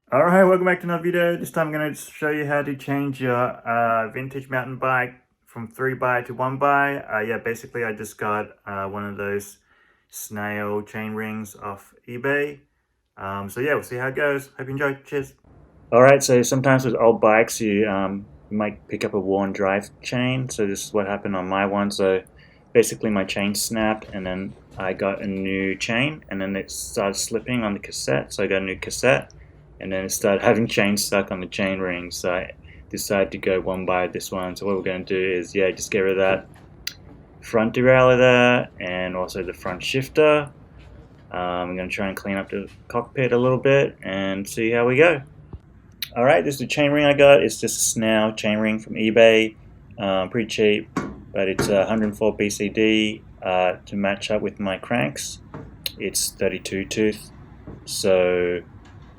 Alright, welcome back to another video. This time I'm going to show you how to change your vintage mountain bike from 3x to 1x. Yeah, basically I just got one of those snail chain rings off eBay. So yeah, we'll see how it goes. Hope you enjoy. Cheers. Alright, so sometimes with old bikes you might pick up a worn drive chain. So this is what happened on my one. So basically my chain snapped and then I got a new chain and then it started slipping on the cassette. So I got a new cassette and then it started having chains stuck on the chain ring. So I decided to go one by this one. So what we're going to do is, yeah, just get rid of that front derailleur there and also the front shifter. I'm going to try and clean up the cockpit a little bit and see how we go. Alright, this is the chain ring I got. It's just a Snail chain ring from eBay. Pretty cheap, but it's 104 BCD to match up with my cranks. It's 32 tooth. So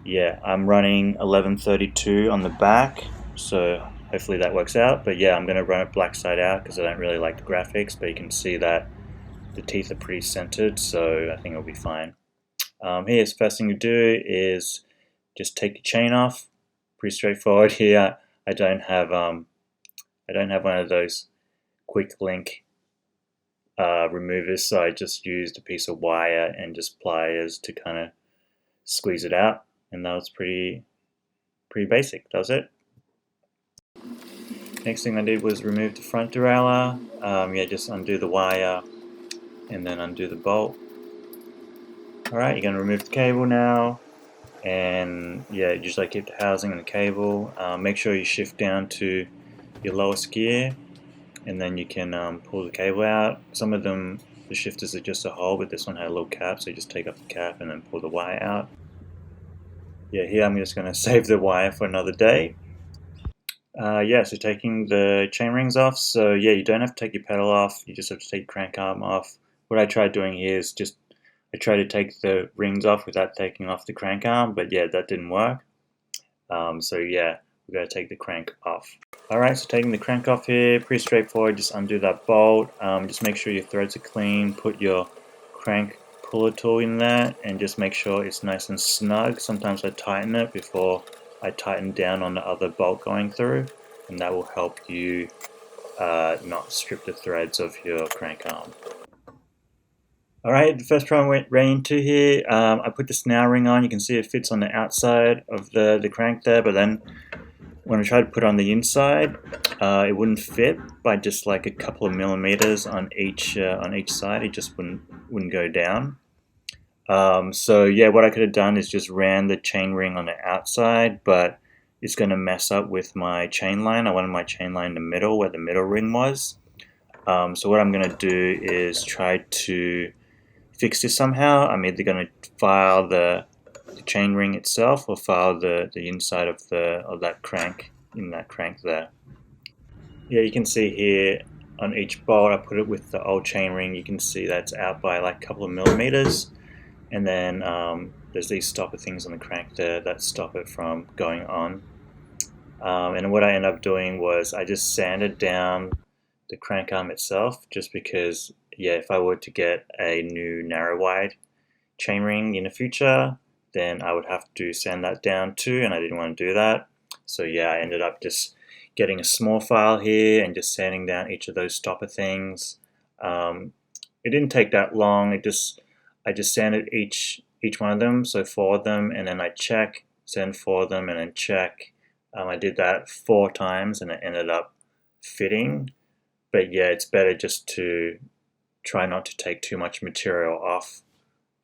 yeah, I'm running 1132 on the back, so hopefully that works out. But yeah, I'm going to run it black side out because I don't really like the graphics, but you can see that the teeth are pretty centered, so I think it'll be fine. Here's the first thing to do is just take the chain off. Pretty straightforward here. I don't have one of those quick link removers, so I just used a piece of wire and just pliers to kind of squeeze it out, and that was pretty basic. That was it. Next thing I did was remove the front derailleur. Yeah, just undo the wire and then undo the bolt. Alright, you're going to remove the cable now, and yeah, just like keep the housing and the cable. Make sure you shift down to your lowest gear and then you can pull the cable out. Some of them, the shifters are just a hole, but this one had a little cap, so you just take off the cap and then pull the wire out. Yeah, here I'm just going to save the wire for another day. Yeah, so taking the chain rings off. So yeah, you don't have to take your pedal off. You just have to take your crank arm off. What I tried doing here is just I tried to take the rings off without taking off the crank arm, but yeah, that didn't work. So yeah, we got to take the crank off. Alright, so taking the crank off here, pretty straightforward. Just undo that bolt. Just make sure your threads are clean. Put your crank puller tool in there and just make sure it's nice and snug. Sometimes I tighten it before I tighten down on the other bolt going through, and that will help you not strip the threads of your crank arm. Alright, the first problem I ran into here, I put the snail ring on. You can see it fits on the outside of the crank there, but then when I tried to put it on the inside, it wouldn't fit by just like a couple of millimeters on each side. It just wouldn't go down. So yeah, what I could have done is just ran the chain ring on the outside, but it's going to mess up with my chain line. I wanted my chain line in the middle where the middle ring was. So what I'm going to do is try to fix this somehow. I'm either going to file the chain ring itself or file the inside of that crank in that crank there. Yeah, you can see here on each bolt I put it with the old chain ring. You can see that's out by like a couple of millimeters, and then there's these stopper things on the crank there that stop it from going on. And what I ended up doing was I just sanded down the crank arm itself, just because yeah, if I were to get a new narrow wide chain ring in the future, then I would have to sand that down too, and I didn't want to do that. So yeah, I ended up just getting a small file here and just sanding down each of those stopper things. It didn't take that long. I just sanded each one of them, so 4 of them, and then I check, sand 4 of them, and then check. I did that 4 times, and it ended up fitting. But yeah, it's better just to try not to take too much material off,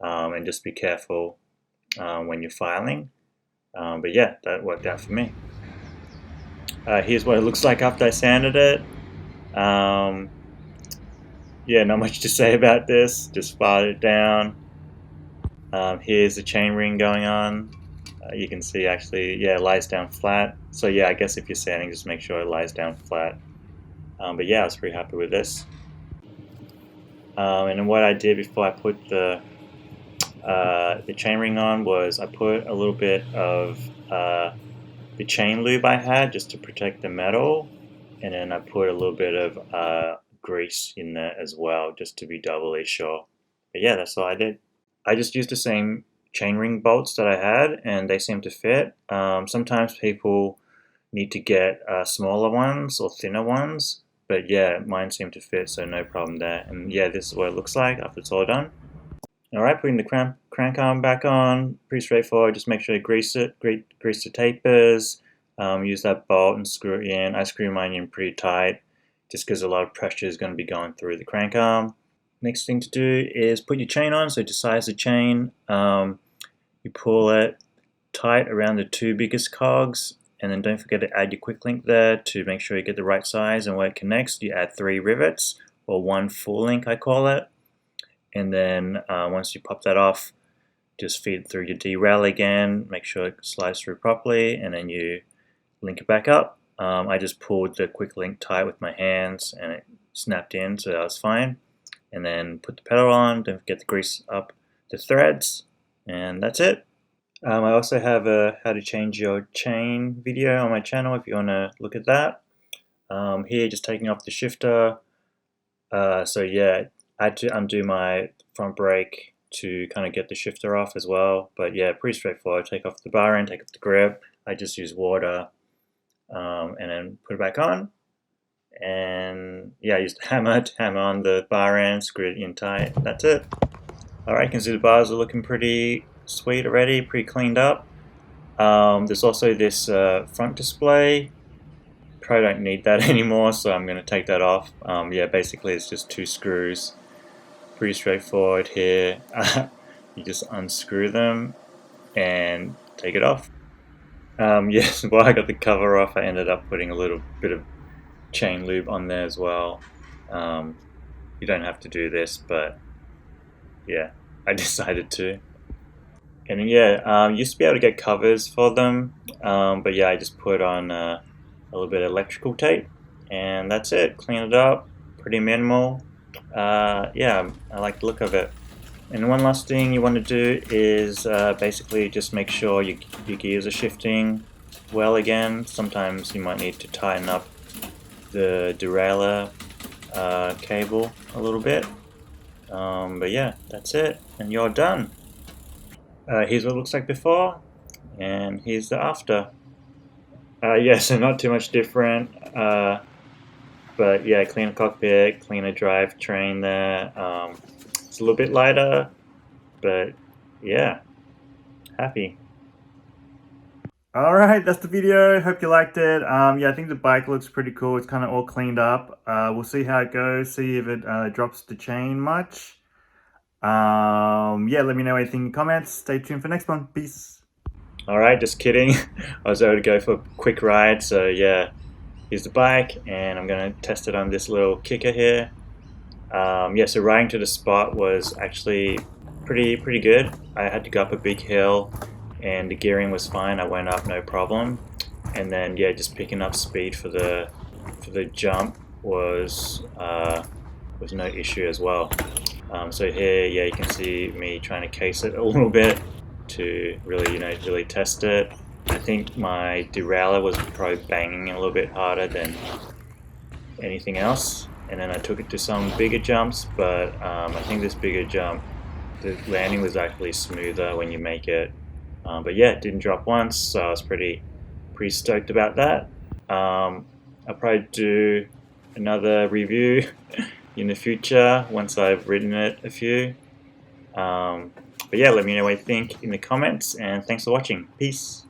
and just be careful when you're filing. But yeah, that worked out for me. Here's what it looks like after I sanded it. Yeah, not much to say about this. Just filed it down. Here's the chain ring going on. You can see actually, yeah, it lies down flat. So yeah, I guess if you're sanding, just make sure it lies down flat. But yeah, I was pretty happy with this. And then what I did before I put the chain ring on was I put a little bit of the chain lube I had just to protect the metal, and then I put a little bit of grease in there as well just to be doubly sure. But yeah, that's all I did. I just used the same chainring bolts that I had, and they seem to fit. Sometimes people need to get smaller ones or thinner ones, but yeah, mine seem to fit, so no problem there. And yeah, this is what it looks like after it's all done. Alright, putting the crank arm back on, pretty straightforward. Just make sure you grease it, grease the tapers, use that bolt and screw it in. I screw mine in pretty tight, just because a lot of pressure is going to be going through the crank arm. Next thing to do is put your chain on, so to size the chain, you pull it tight around the 2 biggest cogs, and then don't forget to add your quick link there to make sure you get the right size, and where it connects you add 3 rivets, or 1 full link I call it. And then once you pop that off, just feed through your derail again, make sure it slides through properly, and then you link it back up. I just pulled the quick link tight with my hands and it snapped in, so that was fine. And then put the pedal on, don't forget to grease up the threads, and that's it. I also have a how to change your chain video on my channel if you want to look at that. Here, just taking off the shifter. So yeah, I had to undo my front brake to kind of get the shifter off as well. But yeah, pretty straightforward. Take off the bar end, take off the grip. I just use water and then put it back on. And yeah, I used a hammer to hammer on the bar end, screw it in tight. That's it. Alright, you can see the bars are looking pretty sweet already, pretty cleaned up. There's also this front display. Probably don't need that anymore, so I'm going to take that off. Yeah, basically it's just 2 screws. Pretty straightforward here. You just unscrew them and take it off. Yes, while I got the cover off, I ended up putting a little bit of chain lube on there as well. You don't have to do this, but yeah, I decided to. And then, yeah, used to be able to get covers for them, but yeah, I just put on a little bit of electrical tape, and that's it. Clean it up, pretty minimal. Yeah, I like the look of it. And one last thing you want to do is basically just make sure your gears are shifting well again. Sometimes you might need to tighten up the derailleur cable a little bit. But yeah, that's it, and you're done. Here's what it looks like before, and here's the after. Yeah, so not too much different, but yeah, cleaner cockpit, cleaner drivetrain there. It's a little bit lighter, but yeah, happy. Alright, that's the video. Hope you liked it. Yeah, I think the bike looks pretty cool. It's kind of all cleaned up. We'll see how it goes, see if it drops the chain much. Yeah, let me know anything in the comments. Stay tuned for the next one. Peace. Alright, just kidding. I was able to go for a quick ride, so yeah, here's the bike, and I'm going to test it on this little kicker here. Yeah, so riding to the spot was actually pretty good. I had to go up a big hill, and the gearing was fine. I went up no problem, and then yeah, just picking up speed for the jump was no issue as well. So here, yeah, you can see me trying to case it a little bit to really, really test it. I think my derailleur was probably banging a little bit harder than anything else. And then I took it to some bigger jumps, but I think this bigger jump, the landing was actually smoother when you make it. But yeah, it didn't drop once, so I was pretty stoked about that. I'll probably do another review in the future once I've ridden it a few. But yeah, let me know what you think in the comments, and thanks for watching. Peace.